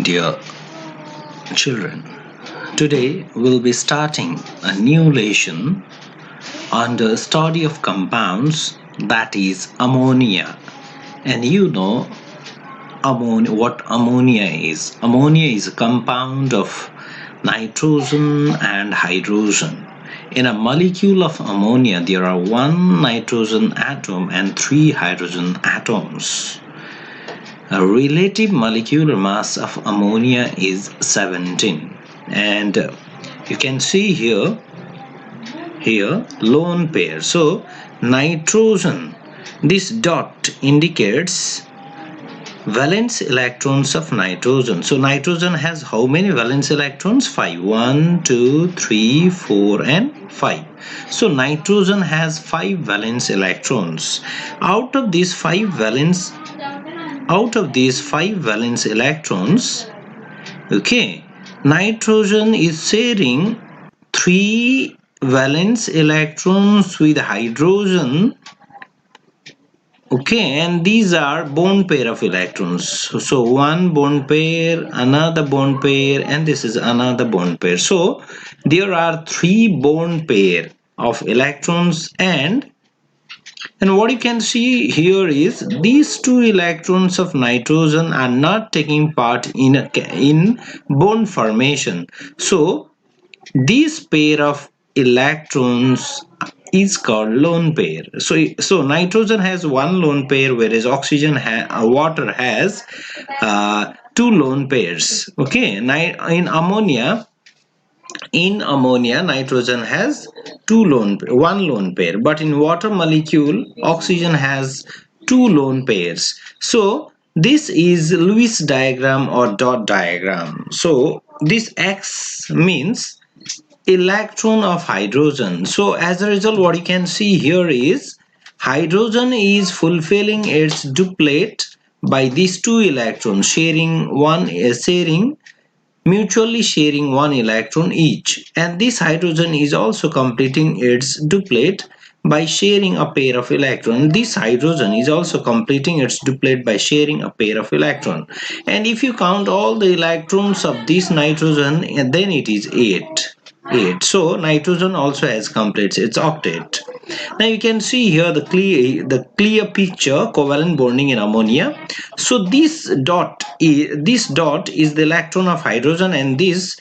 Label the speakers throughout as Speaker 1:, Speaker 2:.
Speaker 1: Dear children, today we'll be starting a new lesson on the study of compounds, that is ammonia. And you know what ammonia is. Ammonia is a compound of nitrogen and hydrogen. In a molecule of ammonia, there are one nitrogen atom and three hydrogen atoms. A relative molecular mass of ammonia is 17, and you can see here lone pair. So nitrogen, this dot indicates valence electrons of nitrogen. So nitrogen has how many valence electrons? 5. 1, 2, 3, 4 and 5. So nitrogen has 5 valence electrons. Out of these 5 valence electrons, okay, nitrogen is sharing 3 valence electrons with hydrogen, okay, and these are bond pair of electrons. So one bond pair, another bond pair, and this is another bond pair. So there are 3 bond pair of electrons, and what you can see here is these 2 electrons of nitrogen are not taking part in bond formation. So this pair of electrons is called lone pair. So nitrogen has 1 lone pair, whereas water has 2 lone pairs. Okay, in ammonia nitrogen has 1 lone pair, but in water molecule oxygen has 2 lone pairs. So this is Lewis diagram or dot diagram. So this X means electron of hydrogen. So as a result, what you can see here is hydrogen is fulfilling its duplet by these 2 electrons mutually sharing 1 electron each, and this hydrogen is also completing its duplet by sharing a pair of electrons. This hydrogen is also completing its duplet by sharing a pair of electrons, and if you count all the electrons of this nitrogen, then it is 8. So nitrogen also has completed its octet. Now you can see here the clear picture covalent bonding in ammonia. So this dot is the electron of hydrogen, and this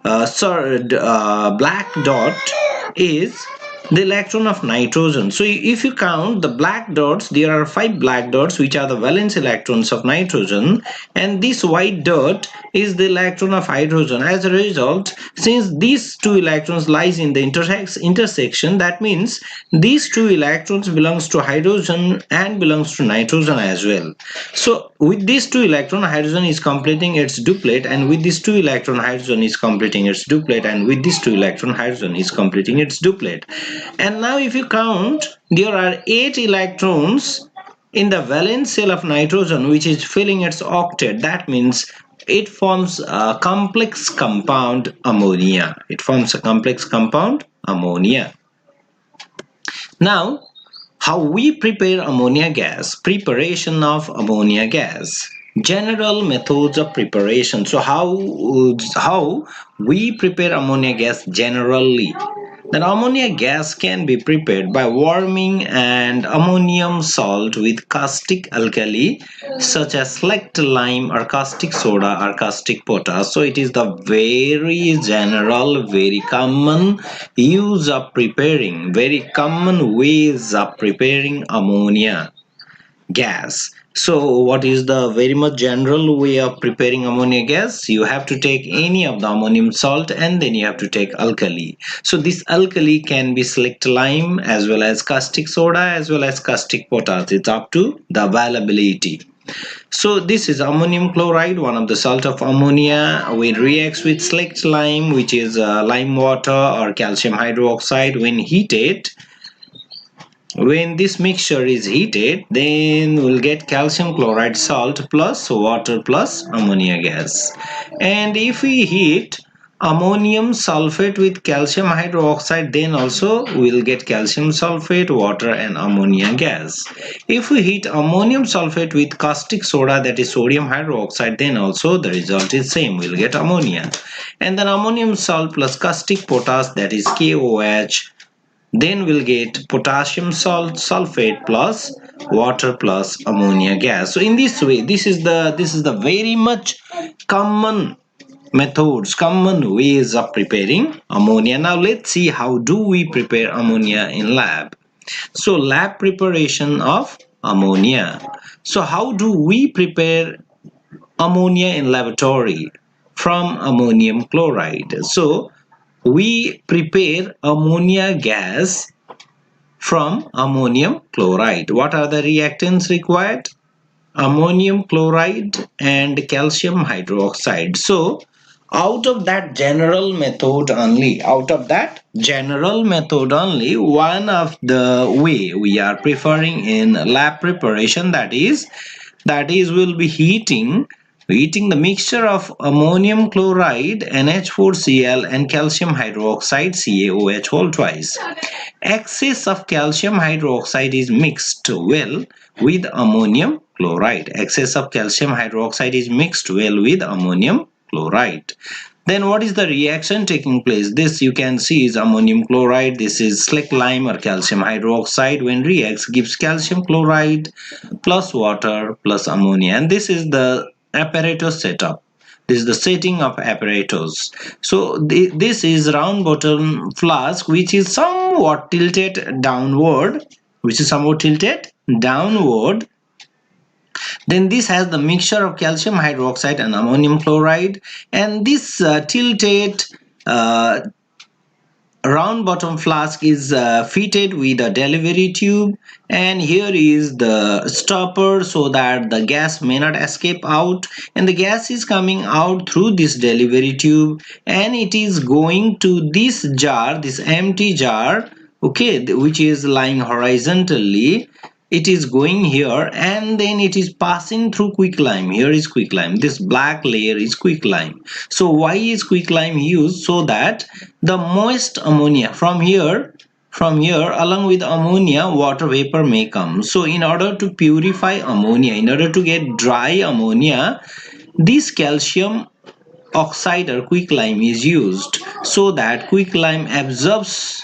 Speaker 1: black dot is the electron of nitrogen. So if you count the black dots, there are 5 black dots which are the valence electrons of nitrogen, and this white dot is the electron of hydrogen. As a result, since these 2 electrons lies in the intersection, that means these 2 electrons belongs to hydrogen and belongs to nitrogen as well. So with these 2 electrons, hydrogen is completing its duplet, and with these 2 electrons, hydrogen is completing its duplet, and with these 2 electrons, hydrogen is completing its duplet. And now if you count, there are 8 electrons in the valence shell of nitrogen which is filling its octet. That means it forms a complex compound ammonia. Now, how we prepare ammonia gas? Preparation of ammonia gas. General methods of preparation. So how we prepare ammonia gas generally? Then ammonia gas can be prepared by warming and ammonium salt with caustic alkali such as select lime or caustic soda or caustic potash. So it is the very general, very common ways of preparing ammonia gas. So what is the very much general way of preparing ammonia gas? You have to take any of the ammonium salt, and then you have to take alkali. So this alkali can be select lime as well as caustic soda as well as caustic potash. It's up to the availability. So this is ammonium chloride, one of the salt of ammonia. When reacts with select lime, which is lime water or calcium hydroxide, when this mixture is heated, then we'll get calcium chloride salt plus water plus ammonia gas. And if we heat ammonium sulfate with calcium hydroxide, then also we'll get calcium sulfate, water and ammonia gas. If we heat ammonium sulfate with caustic soda, that is sodium hydroxide, then also the result is same, we'll get ammonia. And then ammonium salt plus caustic potash, that is KOH, then we'll get potassium sulfate plus water plus ammonia gas. So in this way, this is the very much common methods, common ways of preparing ammonia. Now let's see how do we prepare ammonia in lab. So lab preparation of ammonia. So how do we prepare ammonia in laboratory? From ammonium chloride. So we prepare ammonia gas from ammonium chloride. What are the reactants required? Ammonium chloride and calcium hydroxide. So out of that general method only, one of the way we are preferring in lab preparation, that is we'll be heating the mixture of ammonium chloride NH4Cl and calcium hydroxide CaOH whole twice. Excess of calcium hydroxide is mixed well with ammonium chloride. Excess of calcium hydroxide is mixed well with ammonium chloride. Then what is the reaction taking place? This you can see is ammonium chloride. This is slick lime or calcium hydroxide. When reacts, gives calcium chloride plus water plus ammonia. And this is the apparatus setup. This is the setting of apparatus. So this is round bottom flask which is somewhat tilted downward. Then this has the mixture of calcium hydroxide and ammonium chloride, and this tilted round bottom flask is fitted with a delivery tube, and here is the stopper so that the gas may not escape out, and the gas is coming out through this delivery tube and it is going to this jar, this empty jar, okay, which is lying horizontally. It is going here and then it is passing through quicklime. Here is quicklime. This black layer is quicklime. So why is quicklime used? So that the moist ammonia from here along with ammonia, water vapor may come. So in order to purify ammonia, in order to get dry ammonia, this calcium oxide or quicklime is used, so that quicklime absorbs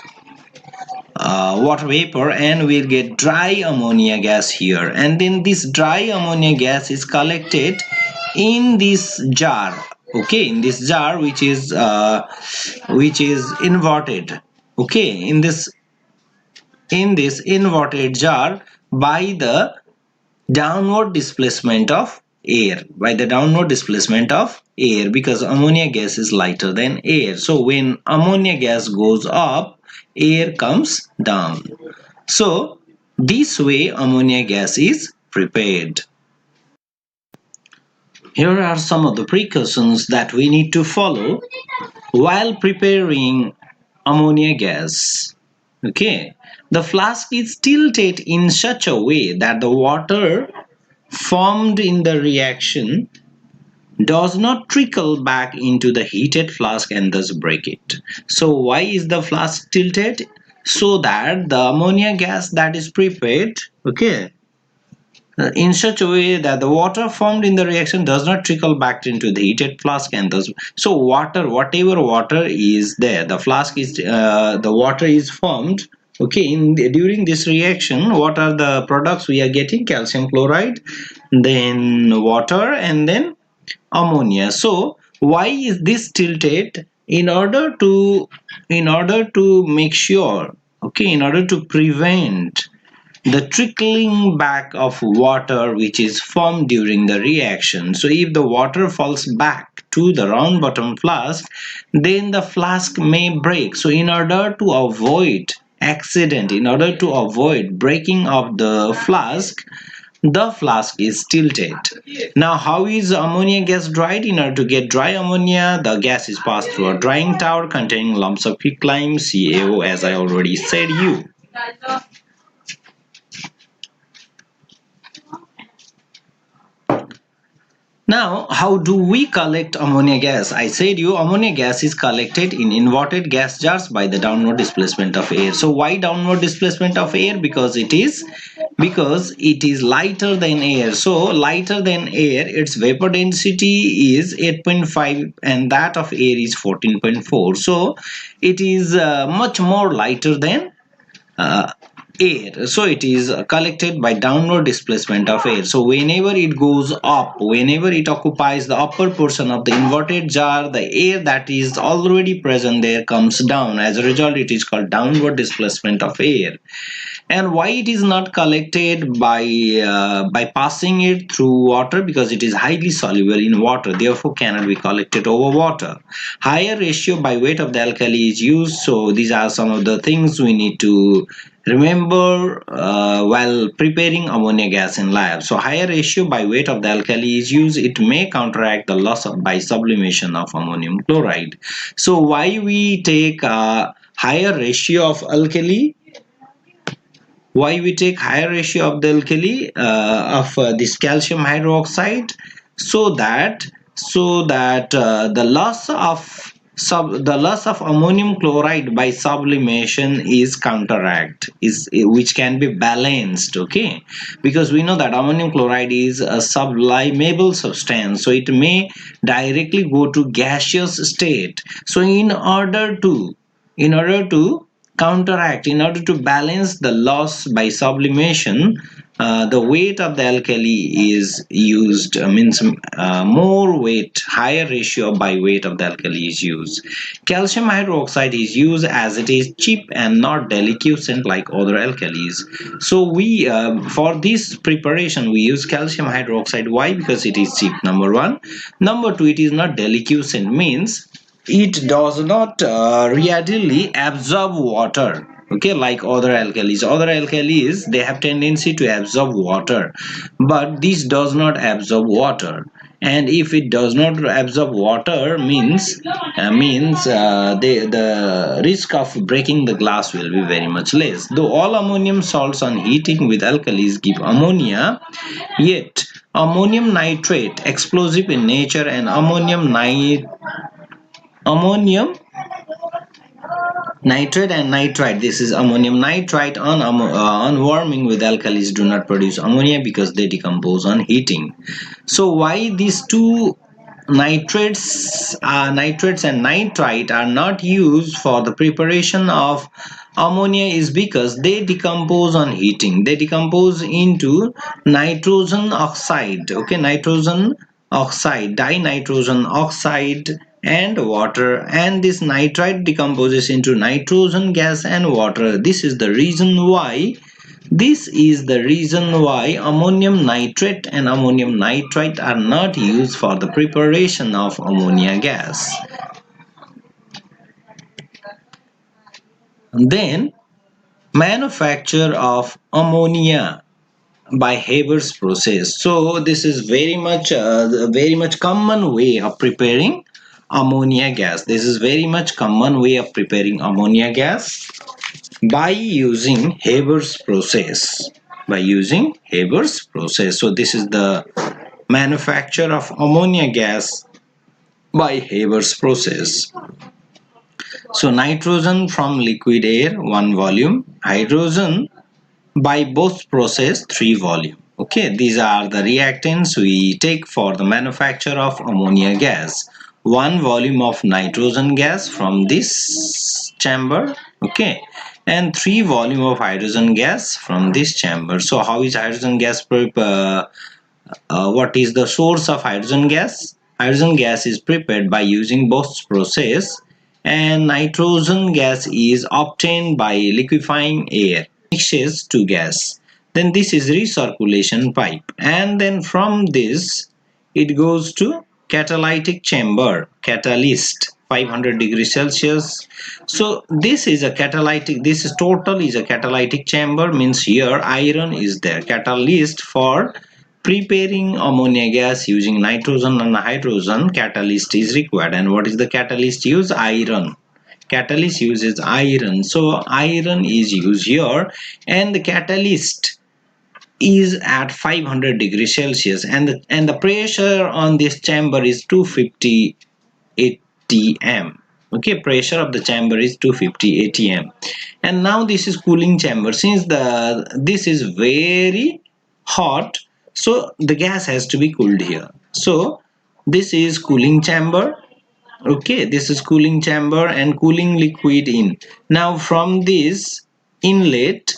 Speaker 1: water vapor and we'll get dry ammonia gas here, and then this dry ammonia gas is collected in this jar, okay, in this jar which is inverted, okay, in this inverted jar by the downward displacement of air, because ammonia gas is lighter than air. So when ammonia gas goes up, air comes down. So this way ammonia gas is prepared. Here are some of the precautions that we need to follow while preparing ammonia gas. Okay, the flask is tilted in such a way that the water formed in the reaction does not trickle back into the heated flask and thus break it. So why is the flask tilted? So that the ammonia gas that is prepared, okay, in such a way that the water formed in the reaction does not trickle back into the heated flask and thus, so whatever water is there, the flask is the water is formed, okay, during this reaction. What are the products we are getting? Calcium chloride, then water, and then ammonia. So why is this tilted? In order to make sure, okay, in order to prevent the trickling back of water which is formed during the reaction. So if the water falls back to the round bottom flask, then the flask may break. So in order to avoid accident, in order to avoid breaking of the flask is tilted. Now how is ammonia gas dried? In order to get dry ammonia, the gas is passed through a drying tower containing lumps of quicklime, CaO, as I already said you. Now, how do we collect ammonia gas? I said you ammonia gas is collected in inverted gas jars by the downward displacement of air. So why downward displacement of air? Because it is lighter than air. So lighter than air, its vapor density is 8.5 and that of air is 14.4. So it is much more lighter than uh, air. So it is collected by downward displacement of air. So whenever it goes up, whenever it occupies the upper portion of the inverted jar, the air that is already present there comes down. As a result, it is called downward displacement of air. And why it is not collected by passing it through water? Because it is highly soluble in water, therefore cannot be collected over water. Higher ratio by weight of the alkali is used. So these are some of the things we need to remember while preparing ammonia gas in lab. So higher ratio by weight of the alkali is used. It may counteract the loss by sublimation of ammonium chloride. So why we take higher ratio of alkali? Why we take higher ratio of the alkali of this calcium hydroxide? So that the loss of ammonium chloride by sublimation is counteract, is which can be balanced. Okay, because we know that ammonium chloride is a sublimable substance, so it may directly go to gaseous state. So in order to counteract, in order to balance the loss by sublimation, the weight of the alkali is used, means more weight, higher ratio by weight of the alkali is used. Calcium hydroxide is used as it is cheap and not deliquescent like other alkalis. So we for this preparation we use calcium hydroxide. Why? Because it is cheap, number one. Number two, it is not deliquescent, means it does not readily absorb water. Okay, like other alkalis they have tendency to absorb water, but this does not absorb water. And if it does not absorb water, the risk of breaking the glass will be very much less. Though all ammonium salts on heating with alkalis give ammonia, yet ammonium nitrate, explosive in nature, and ammonium nitrate and nitrite, this is ammonium nitrite, on warming with alkalis do not produce ammonia because they decompose on heating. So why these two nitrates and nitrite are not used for the preparation of ammonia is because they decompose on heating. They decompose into nitrogen oxide. Okay, nitrogen oxide, dinitrogen oxide, and water, and this nitrite decomposes into nitrogen gas and water. This is the reason why ammonium nitrate and ammonium nitrite are not used for the preparation of ammonia gas. Then manufacture of ammonia by Haber's process. So this is very much common way of preparing ammonia gas. This is very much common way of preparing ammonia gas by using Haber's process. So this is the manufacture of ammonia gas by Haber's process. So nitrogen from liquid air 1 volume, hydrogen by both process 3 volume. Okay, these are the reactants we take for the manufacture of ammonia gas. 1 volume of nitrogen gas from this chamber, okay, and 3 volume of hydrogen gas from this chamber. So how is hydrogen gas what is the source of hydrogen gas? Hydrogen gas is prepared by using both process, and nitrogen gas is obtained by liquefying air mixes to gas. Then this is recirculation pipe, and then from this it goes to catalytic chamber, catalyst, 500 degrees Celsius. So this is a catalytic, this is total is a catalytic chamber, means here iron is there. Catalyst for preparing ammonia gas using nitrogen and hydrogen, catalyst is required. And what is the catalyst use? Iron. Catalyst uses iron, so iron is used here. And the catalyst is at 500 degrees Celsius, and the pressure on this chamber is 250 atm. Okay, pressure of the chamber is 250 atm. And now this is cooling chamber. Since this is very hot, so the gas has to be cooled here. So this is cooling chamber. Okay, this is cooling chamber and cooling liquid in. Now from this inlet,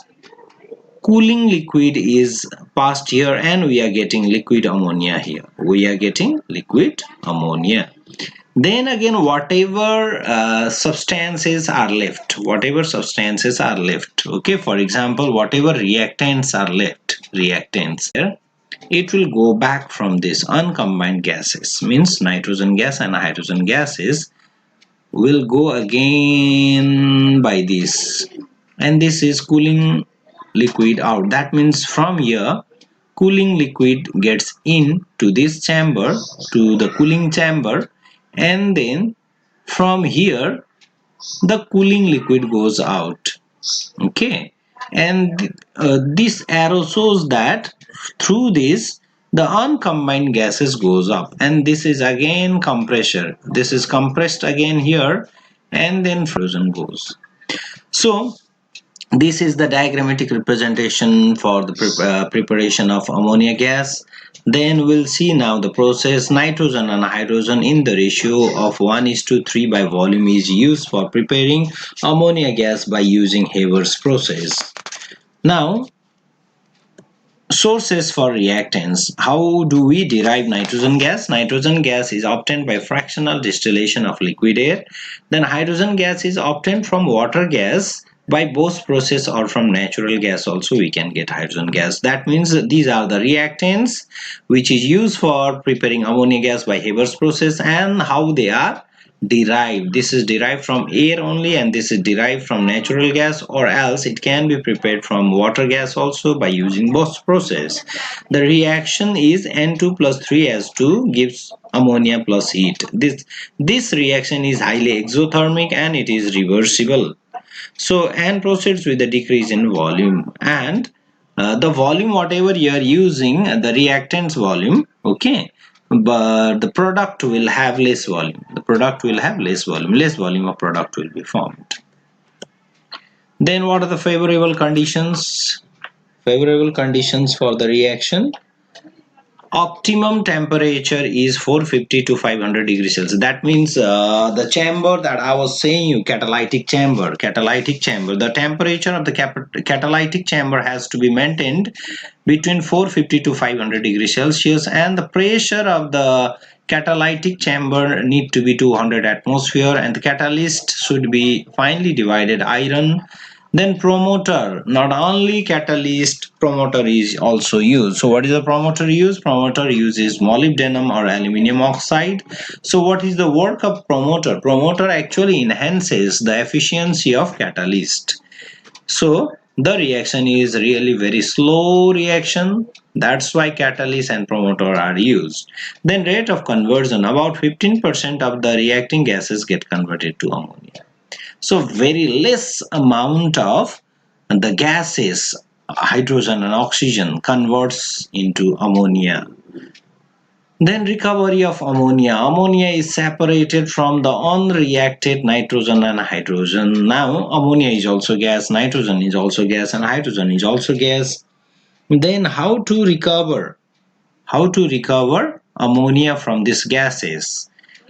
Speaker 1: cooling liquid is passed here and we are getting liquid ammonia here. We are getting liquid ammonia. Then again, whatever substances are left, okay, for example, whatever reactants are left, here, it will go back from this uncombined gases, means nitrogen gas and hydrogen gases will go again by this, and this is cooling liquid out. That means from here cooling liquid gets in to this chamber, to the cooling chamber, and then from here the cooling liquid goes out. Okay, and this arrow shows that through this the uncombined gases goes up, and this is again compressor. This is compressed again here, and then frozen goes. So this is the diagrammatic representation for the preparation of ammonia gas. Then we'll see now the process. Nitrogen and hydrogen in the ratio of 1:3 by volume is used for preparing ammonia gas by using Haber's process. Now, sources for reactants. How do we derive nitrogen gas? Nitrogen gas is obtained by fractional distillation of liquid air. Then hydrogen gas is obtained from water gas by Bose process, or from natural gas also we can get hydrogen gas. That means these are the reactants which is used for preparing ammonia gas by Haber's process, and how they are derived. This is derived from air only, and this is derived from natural gas, or else it can be prepared from water gas also by using Bose process. The reaction is N2 plus 3S2 gives ammonia plus heat. This reaction is highly exothermic and it is reversible. So and proceeds with a decrease in volume, and the volume whatever you are using, the reactants volume, okay, but the product will have less volume. Less volume of product will be formed. Then what are the favorable conditions? Favorable conditions for the reaction. Optimum temperature is 450 to 500 degrees Celsius. That means the chamber that I was saying you, catalytic chamber, the temperature of the catalytic chamber has to be maintained between 450 to 500 degrees Celsius, and the pressure of the catalytic chamber need to be 200 atmosphere, and the catalyst should be finely divided iron. Then promoter, not only catalyst, promoter is also used. So what is the promoter used? Promoter uses molybdenum or aluminum oxide. So what is the work of promoter? Promoter actually enhances the efficiency of catalyst. So the reaction is really very slow reaction. That's why catalyst and promoter are used. Then rate of conversion, about 15% of the reacting gases get converted to ammonia. So very less amount of the gases, hydrogen and oxygen, converts into ammonia. Then recovery of ammonia. Ammonia is separated from the unreacted nitrogen and hydrogen. Now ammonia is also gas, nitrogen is also gas, and hydrogen is also gas. Then how to recover? Ammonia from these gases?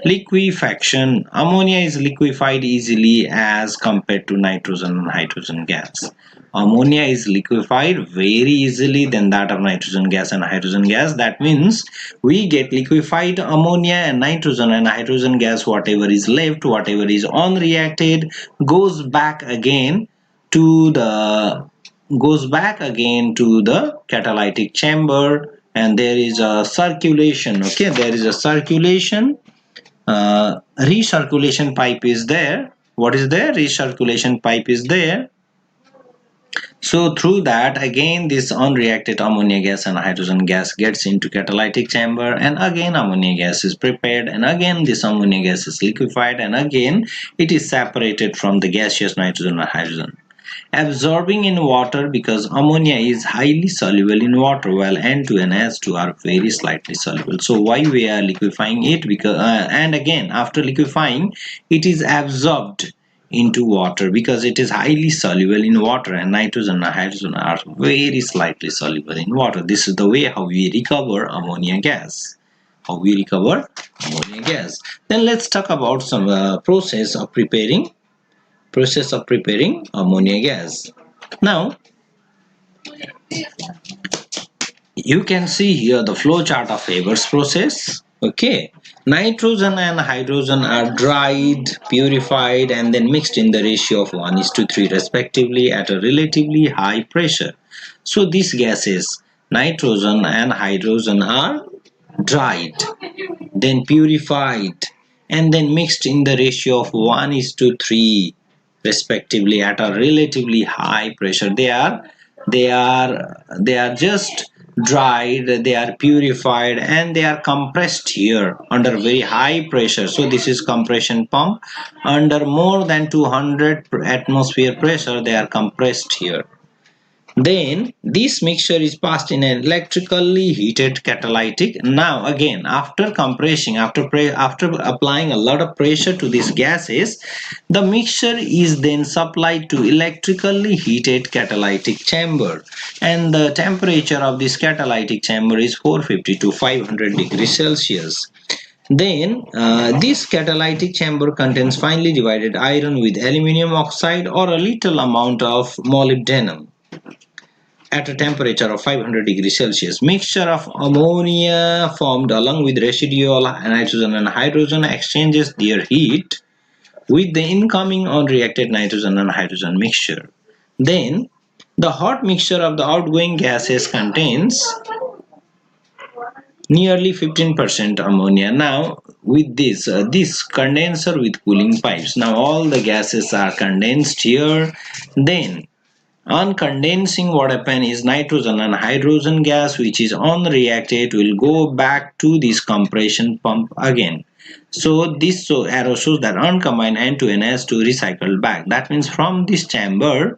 Speaker 1: Liquefaction. Ammonia is liquefied easily as compared to nitrogen and hydrogen gas. Ammonia is liquefied very easily than that of nitrogen gas and hydrogen gas. That means we get liquefied ammonia and nitrogen and hydrogen gas. Whatever is left, whatever is unreacted, goes back again to the catalytic chamber, and there is a circulation. Okay, there is a circulation. Recirculation pipe is there. What is there? Recirculation pipe is there. So through that, again this unreacted ammonia gas and hydrogen gas gets into catalytic chamber, and again ammonia gas is prepared, and again this ammonia gas is liquefied, and again it is separated from the gaseous nitrogen and hydrogen. absorbing in water because ammonia is highly soluble in water while N2 and S2 are very slightly soluble. So why we are liquefying it? Because and again, after liquefying, it is absorbed into water because it is highly soluble in water, and nitrogen and hydrogen are very slightly soluble in water. This is the way how we recover ammonia gas. Then let's talk about some process of preparing ammonia gas. Now you can see here the flow chart of Haber's process. Okay, nitrogen and hydrogen are dried, purified, and then mixed in the ratio of 1:3 respectively at a relatively high pressure. So these gases, nitrogen and hydrogen, are dried, then purified, and then mixed in the ratio of 1:3 respectively at a relatively high pressure. They are just dried, they are purified, and they are compressed here under very high pressure. So this is compression pump. Under more than 200 atmosphere pressure, they are compressed here. Then this mixture is passed in an electrically heated catalytic. Now again, after compressing, after applying a lot of pressure to these gases, the mixture is then supplied to electrically heated catalytic chamber, and the temperature of this catalytic chamber is 450 to 500 degrees Celsius. Then this catalytic chamber contains finely divided iron with aluminium oxide or a little amount of molybdenum at a temperature of 500 degrees Celsius. Mixture of ammonia formed along with residual nitrogen and hydrogen exchanges their heat with the incoming unreacted nitrogen and hydrogen mixture. Then the hot mixture of the outgoing gases contains nearly 15% ammonia. Now with this condenser with cooling pipes, now all the gases are condensed here. Then on condensing, what happens is nitrogen and hydrogen gas, which is unreacted, will go back to this compression pump again. So this arrow shows that uncombined N2 and S2 recycled back. That means from this chamber,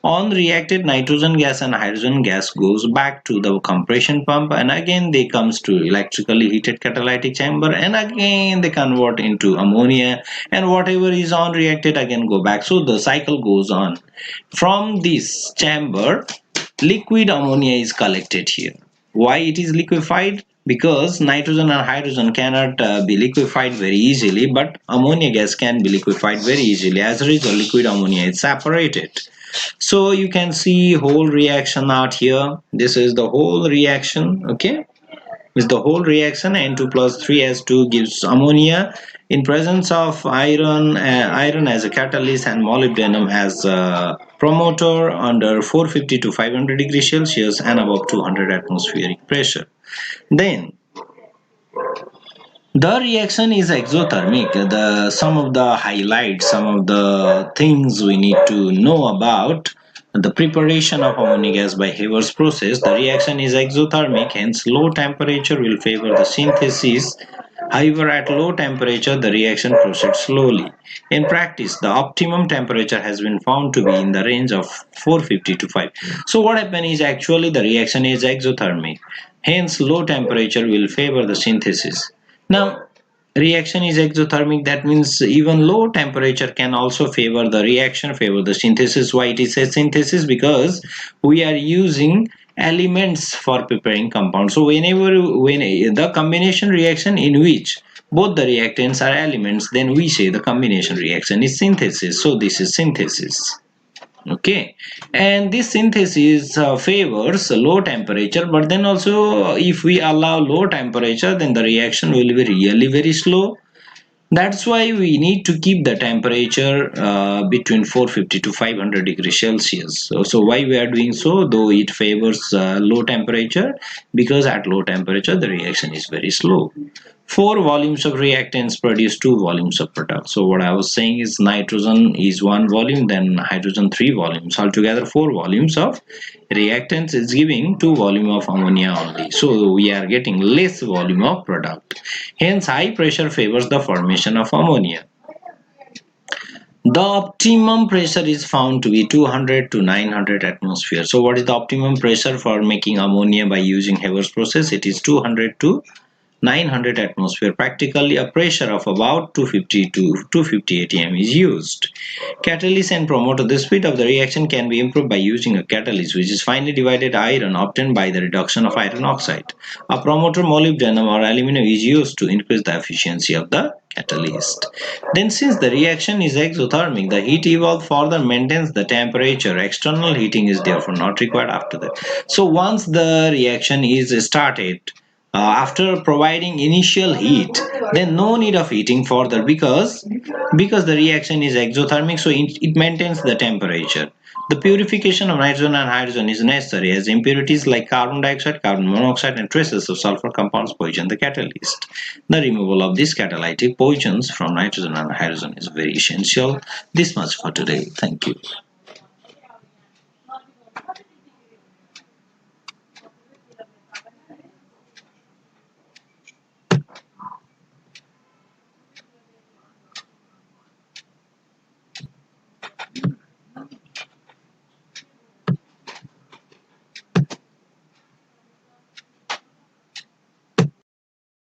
Speaker 1: unreacted nitrogen gas and hydrogen gas goes back to the compression pump, and again they comes to electrically heated catalytic chamber, and again they convert into ammonia, and whatever is unreacted again go back. So the cycle goes on. From this chamber, liquid ammonia is collected here. Why it is liquefied? Because nitrogen and hydrogen cannot be liquefied very easily, but ammonia gas can be liquefied very easily. As a result, liquid ammonia is separated. So you can see whole reaction out here. This is the whole reaction. Okay, is the whole reaction. N2 plus 3S2 gives ammonia in presence of iron as a catalyst and molybdenum as a promoter under 450 to 500 degrees Celsius and above 200 atmospheric pressure. Then the reaction is exothermic. Some of the highlights, some of the things we need to know about the preparation of ammonia gas by Haber's process. The reaction is exothermic, hence low temperature will favor the synthesis. However, at low temperature, the reaction proceeds slowly. In practice, the optimum temperature has been found to be in the range of 450 to 5. So what happens is actually the reaction is exothermic. Hence, low temperature will favor the synthesis. Now, reaction is exothermic. That means even low temperature can also favor the reaction, favor the synthesis. Why it is a synthesis? Because we are using elements for preparing compounds. So when the combination reaction in which both the reactants are elements, then we say the combination reaction is synthesis. So this is synthesis. Okay, and this synthesis favors low temperature, but then also if we allow low temperature, then the reaction will be really very slow. That's why we need to keep the temperature between 450 to 500 degrees Celsius. So why we are doing so, though it favors low temperature, because at low temperature the reaction is very slow. 4 volumes of reactants produce 2 volumes of product. So what I was saying is nitrogen is 1 volume, then hydrogen 3 volumes. Altogether 4 volumes of reactants is giving 2 volume of ammonia only. So we are getting less volume of product. Hence high pressure favors the formation of ammonia. The optimum pressure is found to be 200 to 900 atmosphere. So what is the optimum pressure for making ammonia by using Haber's process? It is 200 to 900 atmosphere. Practically a pressure of about 250 to 250 atm is used. Catalyst and promoter. The speed of the reaction can be improved by using a catalyst, which is finely divided iron obtained by the reduction of iron oxide. A promoter, molybdenum or aluminum, is used to increase the efficiency of the catalyst. Then, since the reaction is exothermic, the heat evolved further maintains the temperature. External heating is therefore not required after that. So once the reaction is started, after providing initial heat, then no need of heating further, because the reaction is exothermic, so it maintains the temperature. The purification of nitrogen and hydrogen is necessary, as impurities like carbon dioxide, carbon monoxide, and traces of sulfur compounds poison the catalyst. The removal of these catalytic poisons from nitrogen and hydrogen is very essential. This much for today. Thank you.